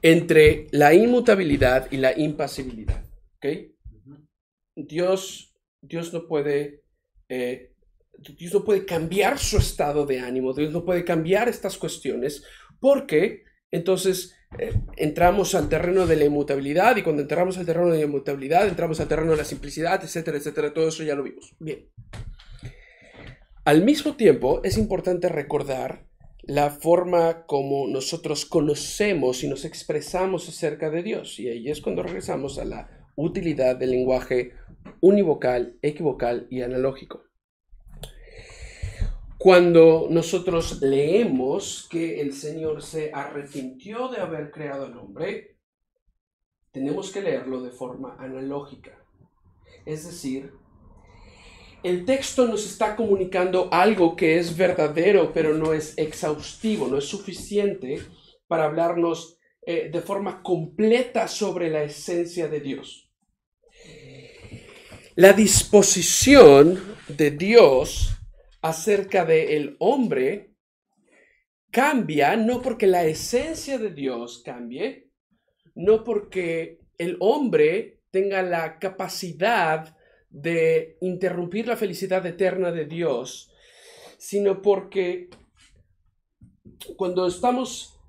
entre la inmutabilidad y la impasibilidad. ¿Okay? Dios no puede cambiar su estado de ánimo, Dios no puede cambiar estas cuestiones, porque entonces entramos al terreno de la inmutabilidad, y cuando entramos al terreno de la inmutabilidad, entramos al terreno de la simplicidad, etcétera, etcétera. Todo eso ya lo vimos. Bien. Al mismo tiempo, es importante recordar la forma como nosotros conocemos y nos expresamos acerca de Dios. Y ahí es cuando regresamos a la utilidad del lenguaje univocal, equivocal y analógico. Cuando nosotros leemos que el Señor se arrepintió de haber creado al hombre, tenemos que leerlo de forma analógica. Es decir, el texto nos está comunicando algo que es verdadero, pero no es exhaustivo, no es suficiente para hablarnos de forma completa sobre la esencia de Dios. La disposición de Dios acerca del hombre cambia no porque la esencia de Dios cambie, no porque el hombre tenga la capacidad de interrumpir la felicidad eterna de Dios, sino porque cuando estamos,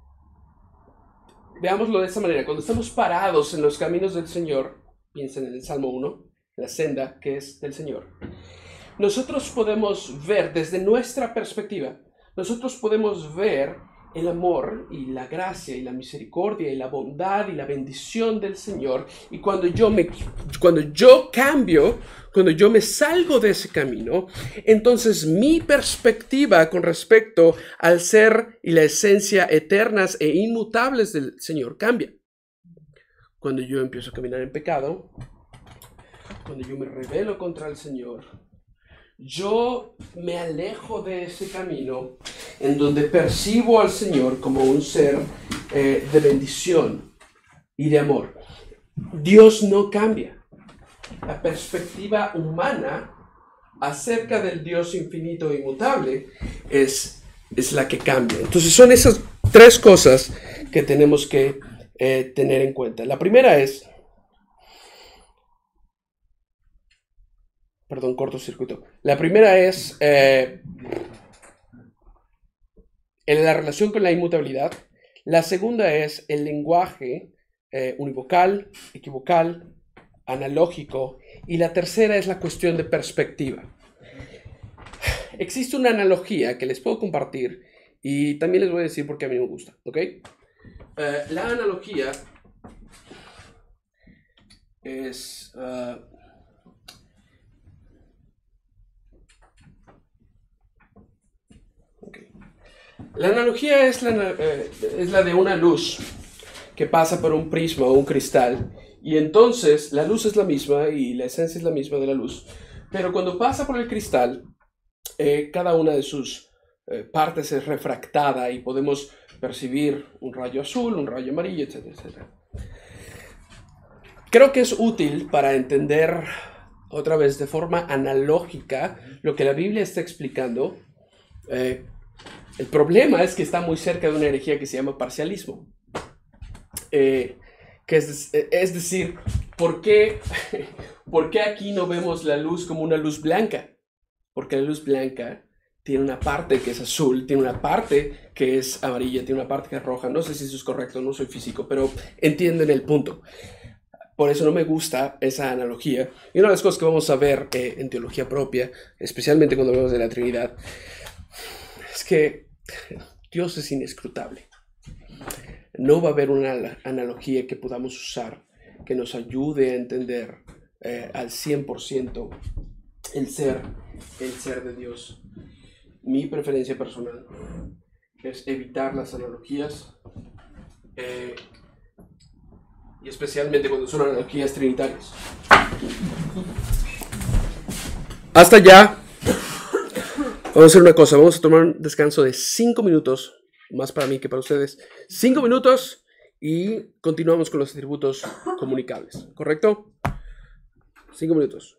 veámoslo de esa manera, cuando estamos parados en los caminos del Señor, piensen en el Salmo 1, la senda que es del Señor, nosotros podemos ver desde nuestra perspectiva, nosotros podemos ver el amor y la gracia y la misericordia y la bondad y la bendición del Señor. Y cuando yo cambio, cuando yo me salgo de ese camino, entonces mi perspectiva con respecto al ser y la esencia eternas e inmutables del Señor cambia. Cuando yo empiezo a caminar en pecado, cuando yo me rebelo contra el Señor, yo me alejo de ese camino en donde percibo al Señor como un ser de bendición y de amor. Dios no cambia. La perspectiva humana acerca del Dios infinito e inmutable es la que cambia. Entonces son esas tres cosas que tenemos que tener en cuenta. La primera es, perdón, cortocircuito. La primera es en la relación con la inmutabilidad. La segunda es el lenguaje univocal, equivocal, analógico. Y la tercera es la cuestión de perspectiva. Existe una analogía que les puedo compartir y también les voy a decir por qué a mí me gusta, ¿ok? La analogía es... La analogía es la de una luz que pasa por un prisma o un cristal, y entonces la luz es la misma y la esencia es la misma de la luz, pero cuando pasa por el cristal, cada una de sus partes es refractada y podemos percibir un rayo azul, un rayo amarillo, etcétera, etcétera. Creo que es útil para entender otra vez de forma analógica lo que la Biblia está explicando. El problema es que está muy cerca de una herejía que se llama parcialismo. Es decir, ¿por qué aquí no vemos la luz como una luz blanca? Porque la luz blanca tiene una parte que es azul, tiene una parte que es amarilla, tiene una parte que es roja. No sé si eso es correcto, no soy físico, pero entienden el punto. Por eso no me gusta esa analogía. Y una de las cosas que vamos a ver en teología propia, especialmente cuando hablamos de la Trinidad, es que Dios es inescrutable. No va a haber una analogía que podamos usar que nos ayude a entender al 100% el ser de Dios. Mi preferencia personal es evitar las analogías, y especialmente cuando son analogías trinitarias. Hasta ya. Vamos a hacer una cosa, vamos a tomar un descanso de 5 minutos, más para mí que para ustedes. 5 minutos y continuamos con los atributos comunicables, ¿correcto? 5 minutos.